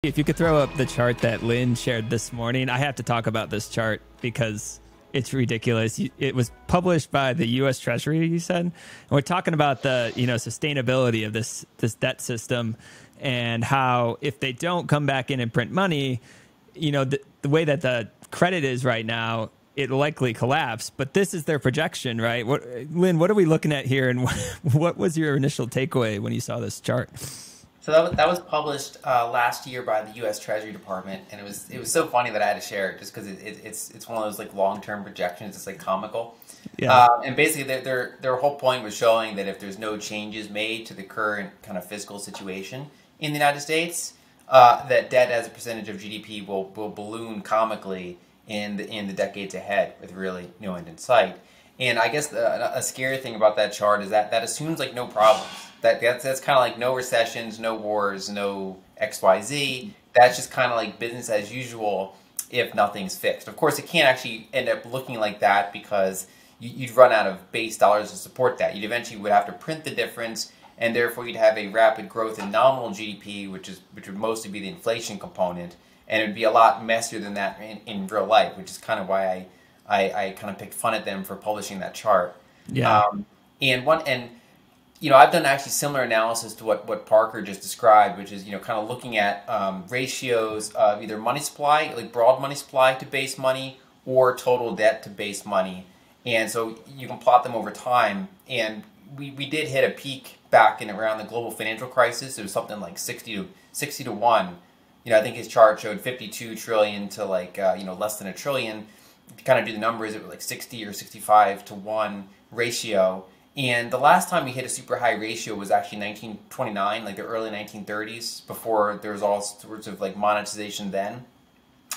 If you could throw up the chart that Lyn shared this morning, I have to talk about this chart because it's ridiculous. It was published by the U.S. Treasury, you said. And we're talking about the sustainability of this debt system and how if they don't come back in and print money, the way that the credit is right now, it'll likely collapse. But this is their projection, right? Lyn, what are we looking at here, and what was your initial takeaway when you saw this chart? So that was published last year by the U.S. Treasury Department, and it was so funny that I had to share it just because it's one of those like long-term projections. It's like comical, Yeah. and basically their whole point was showing that if there's no changes made to the current kind of fiscal situation in the United States, that debt as a percentage of GDP will balloon comically in the decades ahead with really no end in sight. And I guess a scary thing about that chart is that assumes like no problems. That's kind of like no recessions, no wars, no XYZ. That's just kind of like business as usual if nothing's fixed. Of course, it can't actually end up looking like that because you'd run out of base dollars to support that. You'd eventually would have to print the difference, and therefore you'd have a rapid growth in nominal GDP, which would mostly be the inflation component, and it would be a lot messier than that in real life, which is kind of why I kind of picked fun at them for publishing that chart. Yeah. I've done actually similar analysis to what Parker just described, which is, kind of looking at ratios of either money supply, like broad money supply to base money, or total debt to base money. And so you can plot them over time. And we did hit a peak back in around the global financial crisis. It was something like 60 to 1. I think his chart showed 52 trillion to less than a trillion. If you kind of do the numbers, it was like 60 or 65 to 1 ratio. And the last time we hit a super high ratio was actually 1929, like the early 1930s, before there was all sorts of like monetization then.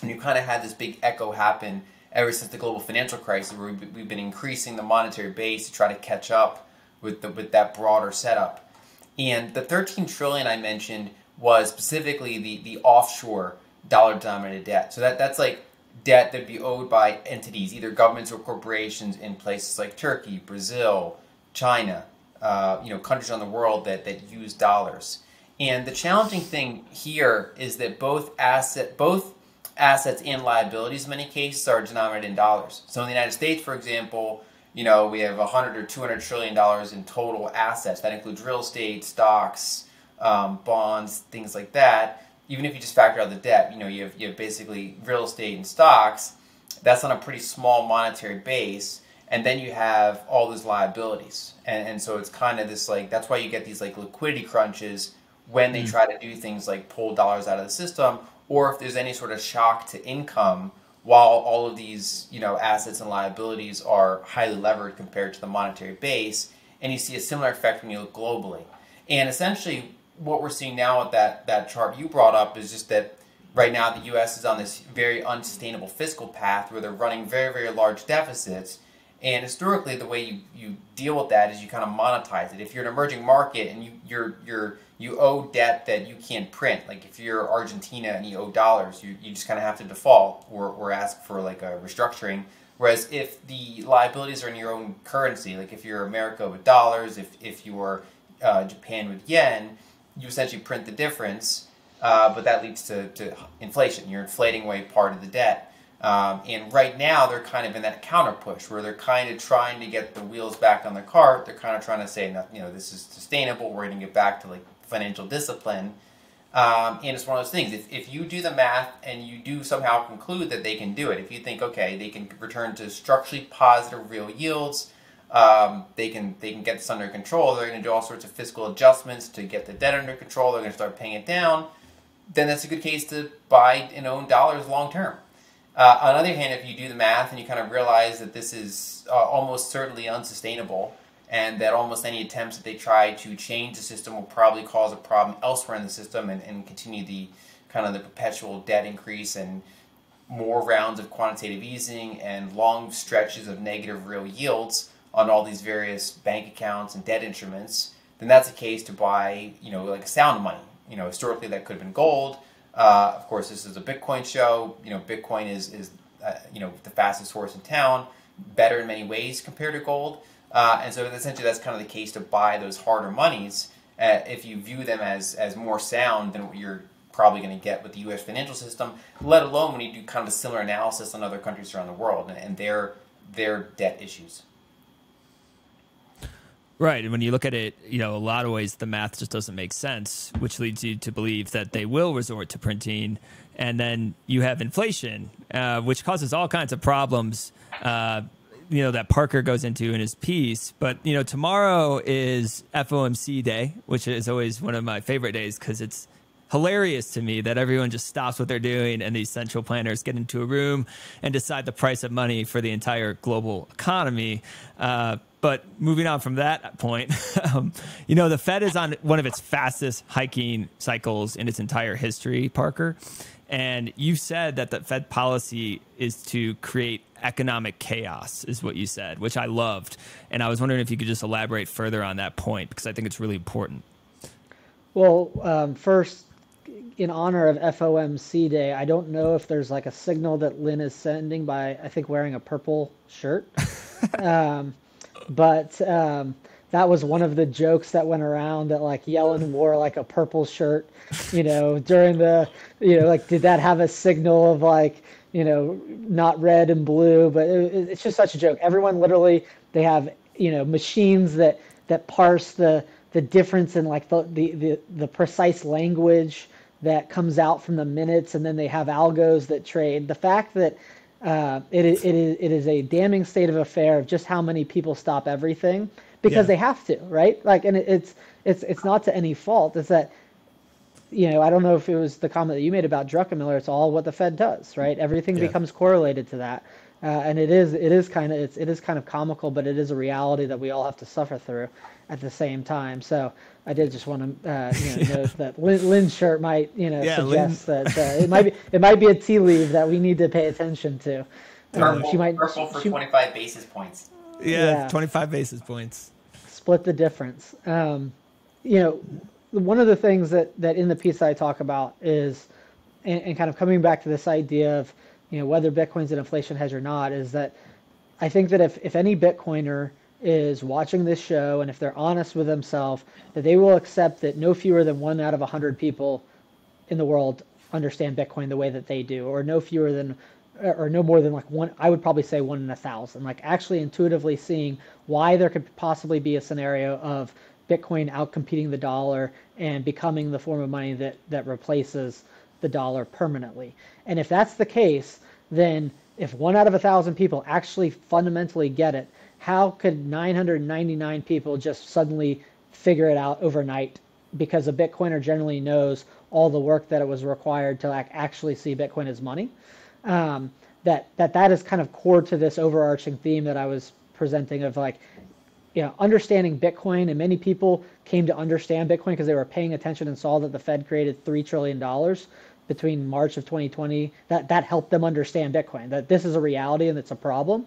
And you kind of had this big echo happen ever since the global financial crisis, where we've been increasing the monetary base to try to catch up with that broader setup. And the 13 trillion I mentioned was specifically the offshore dollar-denominated debt. So that's like debt that'd be owed by entities, either governments or corporations in places like Turkey, Brazil, China, countries around the world that use dollars. And the challenging thing here is that both assets and liabilities in many cases are denominated in dollars. So in the United States, for example, we have 100 or 200 trillion dollars in total assets. That includes real estate, stocks, bonds, things like that. Even if you just factor out the debt, you have basically real estate and stocks. That's on a pretty small monetary base. And then you have all those liabilities. And so it's kind of this that's why you get these like liquidity crunches when they try to do things like pull dollars out of the system, or if there's any sort of shock to income while all of these, assets and liabilities are highly levered compared to the monetary base. And you see a similar effect when you look globally. And essentially what we're seeing now with that chart you brought up is just that right now the U.S. is on this very unsustainable fiscal path where they're running very, very large deficits. And historically, the way you deal with that is you kind of monetize it. If you're an emerging market and you owe debt that you can't print, like if you're Argentina and you owe dollars, you just kind of have to default or ask for like a restructuring. Whereas if the liabilities are in your own currency, like if you're America with dollars, if you're Japan with yen, you essentially print the difference, but that leads to inflation. You're inflating away part of the debt. And right now they're kind of in that counter push where they're kind of trying to get the wheels back on the cart. They're kind of trying to say, this is sustainable. We're going to get back to like financial discipline. And it's one of those things. If you do the math and you do somehow conclude that they can do it, if you think, okay, they can return to structurally positive real yields, they can get this under control. They're going to do all sorts of fiscal adjustments to get the debt under control. They're going to start paying it down. Then that's a good case to buy and own dollars long term. On the other hand, if you do the math and you kind of realize that this is almost certainly unsustainable and that almost any attempts that they try to change the system will probably cause a problem elsewhere in the system and continue the kind of the perpetual debt increase and more rounds of quantitative easing and long stretches of negative real yields on all these various bank accounts and debt instruments, then that's a case to buy, like sound money. Historically that could have been gold. Of course, this is a Bitcoin show. Bitcoin is the fastest horse in town, better in many ways compared to gold. And so essentially that's kind of the case to buy those harder monies if you view them as more sound than what you're probably going to get with the U.S. financial system, let alone when you do kind of a similar analysis on other countries around the world and their debt issues. Right. And when you look at it, a lot of ways the math just doesn't make sense, which leads you to believe that they will resort to printing. And then you have inflation, which causes all kinds of problems, that Parker goes into in his piece. But, tomorrow is FOMC day, which is always one of my favorite days because it's hilarious to me that everyone just stops what they're doing and these central planners get into a room and decide the price of money for the entire global economy. But moving on from that point, the Fed is on one of its fastest hiking cycles in its entire history, Parker. And you said that the Fed policy is to create economic chaos, is what you said, which I loved. And I was wondering if you could just elaborate further on that point, because I think it's really important. Well, first, in honor of FOMC Day, I don't know if there's like a signal that Lyn is sending by, I think, wearing a purple shirt. But that was one of the jokes that went around that like Yellen wore like a purple shirt, during the, like, did that have a signal of like, not red and blue, but it's just such a joke. Everyone literally, they have, machines that parse the difference in like the precise language that comes out from the minutes. And then they have algos that trade. The fact that it is a damning state of affair of just how many people stop everything because they have to, right? Like, and it's not to any fault. It's that, I don't know if it was the comment that you made about Druckenmiller. It's all what the Fed does, right? Everything becomes correlated to that, and it is kind of comical, but it is a reality that we all have to suffer through at the same time. So I did just want to note that Lyn's shirt might suggest that it might be a tea leaf that we need to pay attention to. Purple for 25 basis points. Yeah, 25 basis points. Split the difference. One of the things that in the piece I talk about is, and kind of coming back to this idea of, whether Bitcoin's an inflation hedge or not, is that I think that if any Bitcoiner is watching this show and if they're honest with themselves, that they will accept that no fewer than 1 out of 100 people in the world understand Bitcoin the way that they do, or no fewer than, or no more than like one, I would probably say 1 in 1,000, like actually intuitively seeing why there could possibly be a scenario of Bitcoin outcompeting the dollar and becoming the form of money that replaces the dollar permanently. And if that's the case, then if 1 out of 1,000 people actually fundamentally get it, how could 999 people just suddenly figure it out overnight? Because a Bitcoiner generally knows all the work that it was required to actually see Bitcoin as money. That is kind of core to this overarching theme that I was presenting of like, understanding Bitcoin, and many people came to understand Bitcoin because they were paying attention and saw that the Fed created $3 trillion between March of 2020. That helped them understand Bitcoin, that this is a reality and it's a problem.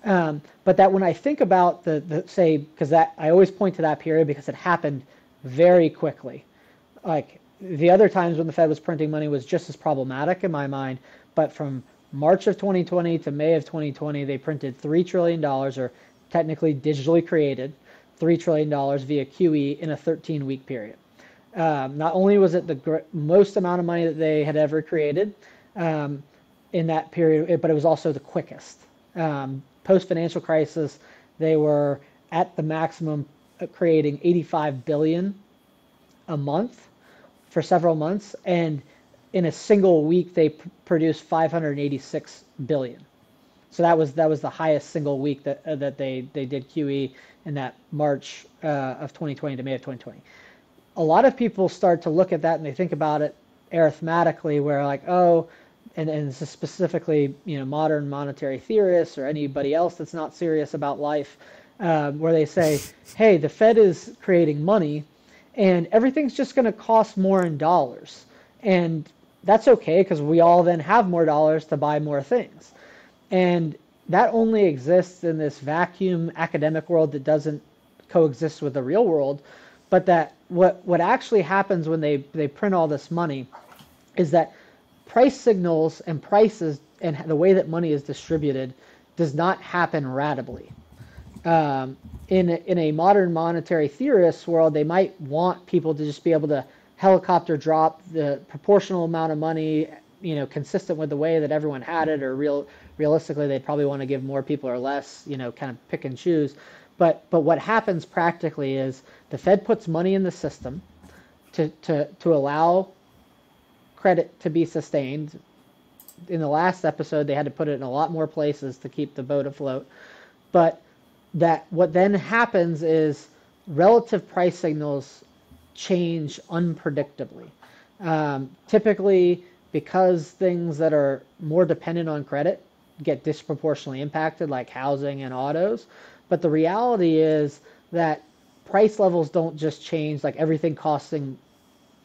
But that when I think about because I always point to that period because it happened very quickly. Like the other times when the Fed was printing money was just as problematic in my mind, but from March of 2020 to May of 2020, they printed $3 trillion, or technically digitally created $3 trillion via QE in a 13-week period. Not only was it the most amount of money that they had ever created in that period, but it was also the quickest. Post-financial crisis, they were at the maximum creating 85 billion a month for several months, and in a single week they produced 586 billion. So that was the highest single week that they did QE in that March of 2020 to May of 2020. A lot of people start to look at that and they think about it arithmetically, where like, oh, and this is specifically modern monetary theorists or anybody else that's not serious about life, where they say, hey, the Fed is creating money and everything's just going to cost more in dollars, and that's okay because we all then have more dollars to buy more things. And that only exists in this vacuum academic world that doesn't coexist with the real world. But that what actually happens when they print all this money is that price signals and prices and the way that money is distributed does not happen ratably. In a modern monetary theorist world, they might want people to just be able to helicopter drop the proportional amount of money, consistent with the way that everyone had it, or realistically, they'd probably want to give more people or less, kind of pick and choose. But what happens practically is the Fed puts money in the system to allow credit to be sustained. In the last episode, they had to put it in a lot more places to keep the boat afloat. But that what then happens is relative price signals change unpredictably. Typically, because things that are more dependent on credit get disproportionately impacted, like housing and autos. But the reality is that price levels don't just change, like everything costing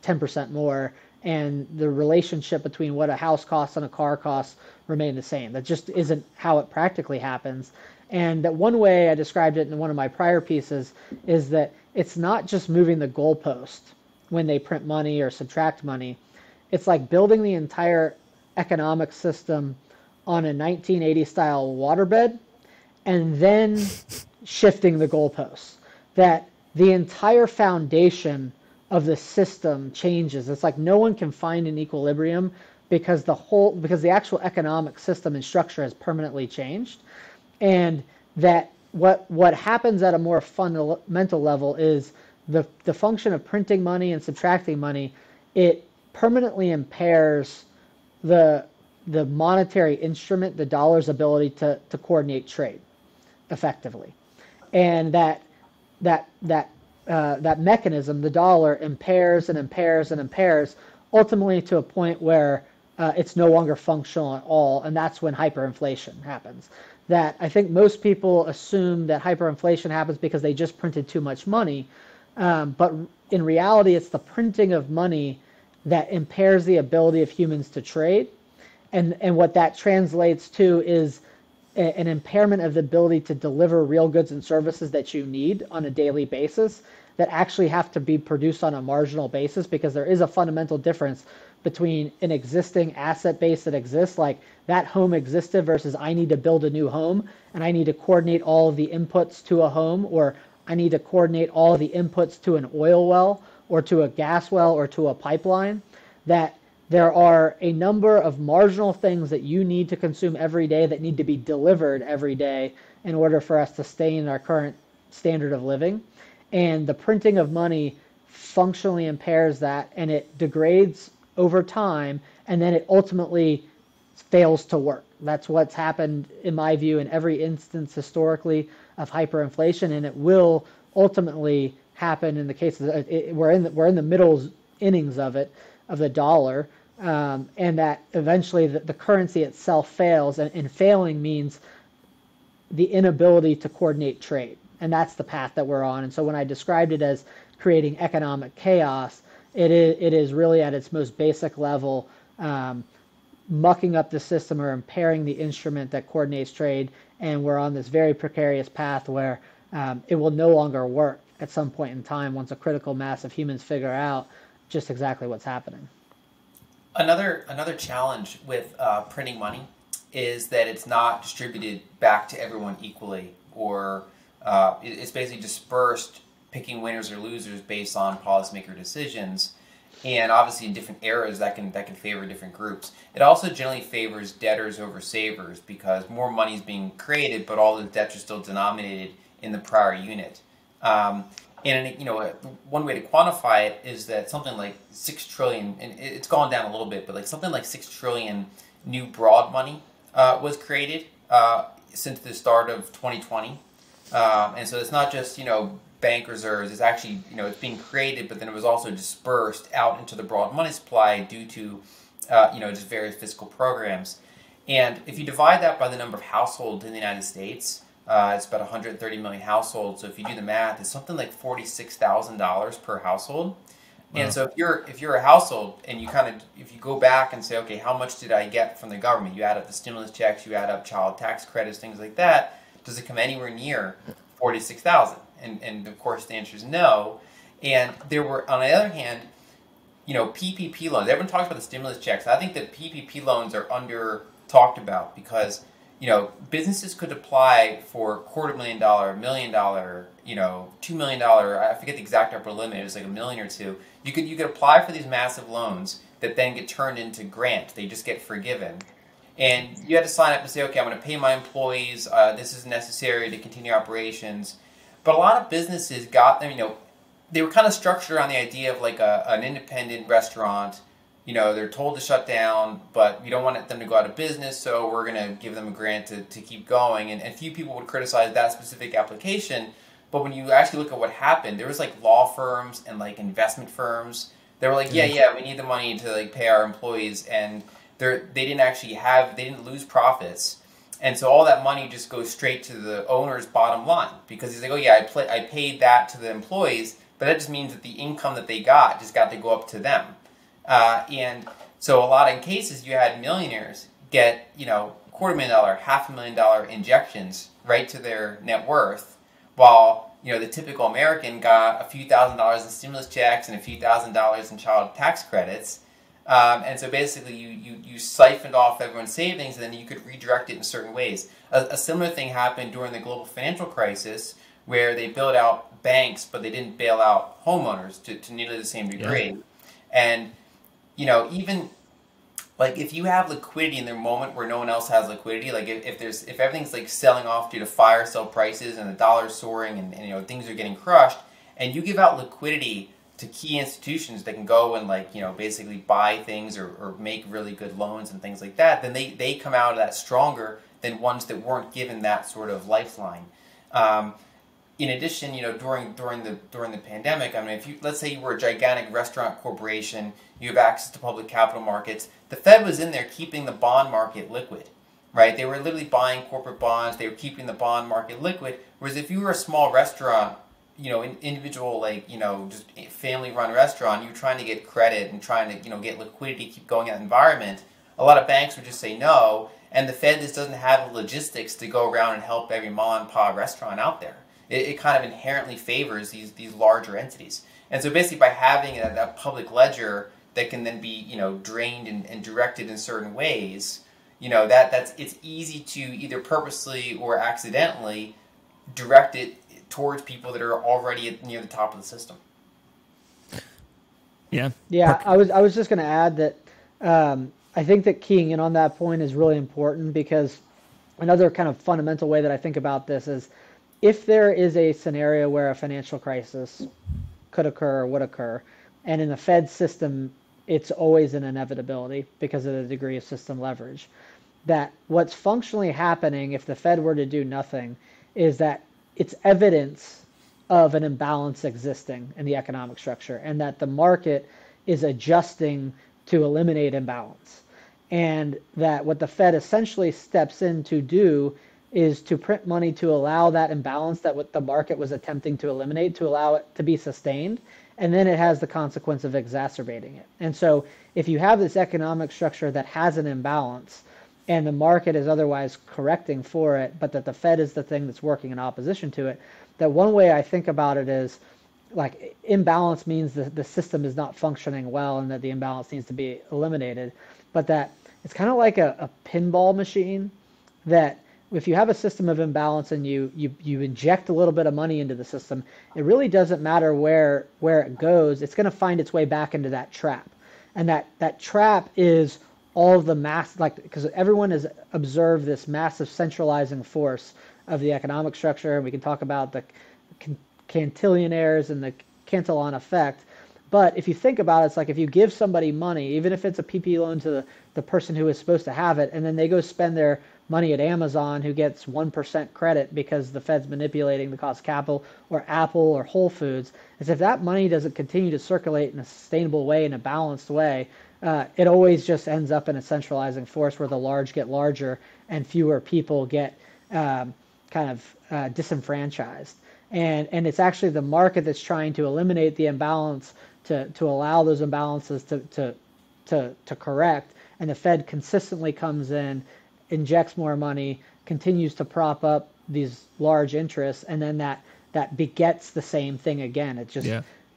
10% more, and the relationship between what a house costs and a car costs remain the same. That just isn't how it practically happens. And that one way I described it in one of my prior pieces is that it's not just moving the goalpost when they print money or subtract money. It's like building the entire economic system on a 1980 style waterbed and then shifting the goalposts. That the entire foundation of the system changes. It's like no one can find an equilibrium because the actual economic system and structure has permanently changed. And that what happens at a more fundamental level is the function of printing money and subtracting money, it permanently impairs the monetary instrument, the dollar's ability to coordinate trade effectively. And that mechanism, the dollar, impairs and impairs and impairs, ultimately to a point where it's no longer functional at all, and that's when hyperinflation happens. That I think most people assume that hyperinflation happens because they just printed too much money, but in reality, it's the printing of money that impairs the ability of humans to trade, and what that translates to is an impairment of the ability to deliver real goods and services that you need on a daily basis that actually have to be produced on a marginal basis, because there is a fundamental difference between an existing asset base that exists, like that home existed, versus I need to build a new home and I need to coordinate all of the inputs to a home, or I need to coordinate all of the inputs to an oil well or to a gas well or to a pipeline. That there are a number of marginal things that you need to consume every day that need to be delivered every day in order for us to stay in our current standard of living. And the printing of money functionally impairs that, and it degrades over time, and then it ultimately fails to work. That's what's happened, in my view, in every instance historically of hyperinflation, and it will ultimately happen in the case of we're in the middle innings of it, of the dollar, and that eventually the currency itself fails, and failing means the inability to coordinate trade. And that's the path that we're on. And so when I described it as creating economic chaos, it is really at its most basic level mucking up the system or impairing the instrument that coordinates trade. And we're on this very precarious path where it will no longer work at some point in time once a critical mass of humans figure out just exactly what's happening. Another challenge with printing money is that it's not distributed back to everyone equally, or it's basically dispersed, picking winners or losers based on policymaker decisions. And obviously in different eras that can favor different groups. It also generally favors debtors over savers because more money is being created, but all the debts are still denominated in the prior unit. And one way to quantify it is that something like 6 trillion, and it's gone down a little bit, but like something like 6 trillion new broad money was created since the start of 2020. And so it's not just, bank reserves. It's actually, it's being created, but then it was also dispersed out into the broad money supply due to, just various fiscal programs. And if you divide that by the number of households in the United States, it's about 130 million households. So if you do the math, it's something like $46,000 per household. Wow. And so if you're a household and if you go back and say, okay, how much did I get from the government? You add up the stimulus checks, you add up child tax credits, things like that. Does it come anywhere near 46,000? And of course the answer is no. And there were, on the other hand, PPP loans. Everyone talks about the stimulus checks. I think that PPP loans are under talked about because businesses could apply for $250,000, $1 million, $2 million. I forget the exact upper limit. It was like $1 million or two. You could apply for these massive loans that then get turned into grants. They just get forgiven. And you had to sign up and say, okay, I'm going to pay my employees. This is necessary to continue operations. But a lot of businesses got them, they were kind of structured around the idea of like an independent restaurant. They're told to shut down, but we don't want them to go out of business, so we're going to give them a grant to keep going. And few people would criticize that specific application. But when you actually look at what happened, there was like law firms and like investment firms. They were like, yeah, we need the money to like pay our employees, and they didn't lose profits. And so all that money just goes straight to the owner's bottom line, because he's like, oh yeah, I paid that to the employees, but that just means that the income that they got just got to go up to them. And so a lot of cases you had millionaires get, $250,000, $500,000 injections right to their net worth, while, the typical American got a few $1,000s in stimulus checks and a few $1,000s in child tax credits. And so basically you siphoned off everyone's savings, and then you could redirect it in certain ways. A similar thing happened during the global financial crisis, where they bailed out banks, but they didn't bail out homeowners to nearly the same degree. Yeah. And even like if you have liquidity in the moment where no one else has liquidity, like if everything's like selling off due to fire sale prices and the dollar's soaring and things are getting crushed, and you give out liquidity to key institutions that can go and basically buy things or make really good loans and things like that, then they come out of that stronger than ones that weren't given that sort of lifeline. In addition, during the pandemic, I mean, let's say you were a gigantic restaurant corporation, you have access to public capital markets. The Fed was in there keeping the bond market liquid, right? They were literally buying corporate bonds. They were keeping the bond market liquid. Whereas if you were a small restaurant, individual, just family-run restaurant, you're trying to get credit and trying to, get liquidity, keep going in that environment, a lot of banks would just say no, and the Fed just doesn't have the logistics to go around and help every mom-and-pop restaurant out there. It kind of inherently favors these larger entities. And so basically by having a public ledger that can then be, drained and directed in certain ways, it's easy to either purposely or accidentally direct it towards people that are already near the top of the system. Yeah. Yeah, I was just going to add that I think that keying in on that point is really important, because another kind of fundamental way that I think about this is, if there is a scenario where a financial crisis could occur or would occur, and in the Fed system, it's always an inevitability because of the degree of system leverage, that what's functionally happening if the Fed were to do nothing is that it's evidence of an imbalance existing in the economic structure, and that the market is adjusting to eliminate imbalance. And that what the Fed essentially steps in to do is to print money to allow that imbalance that what the market was attempting to eliminate, to allow it to be sustained, and then it has the consequence of exacerbating it. And so if you have this economic structure that has an imbalance, and the market is otherwise correcting for it, but that the Fed is the thing that's working in opposition to it, that one way I think about it is, like, imbalance means that the system is not functioning well and that the imbalance needs to be eliminated, but that it's kind of like a pinball machine, that if you have a system of imbalance and you inject a little bit of money into the system, it really doesn't matter where it goes. It's going to find its way back into that trap. And that trap is all of the mass, because everyone has observed this massive centralizing force of the economic structure. And we can talk about the cantillionaires and the Cantillon effect. But if you think about it, it's like if you give somebody money, even if it's a PP loan to the person who is supposed to have it, and then they go spend their money at Amazon, who gets 1% credit because the Fed's manipulating the cost of capital, or Apple or Whole Foods, as if that money doesn't continue to circulate in a sustainable way, in a balanced way, it always just ends up in a centralizing force where the large get larger and fewer people get disenfranchised. And it's actually the market that's trying to eliminate the imbalance to allow those imbalances to correct. And the Fed consistently comes in, injects more money, continues to prop up these large interests, and then that begets the same thing again. It just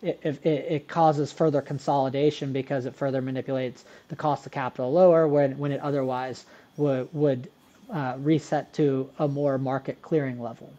it causes further consolidation because it further manipulates the cost of capital lower when it otherwise would reset to a more market clearing level.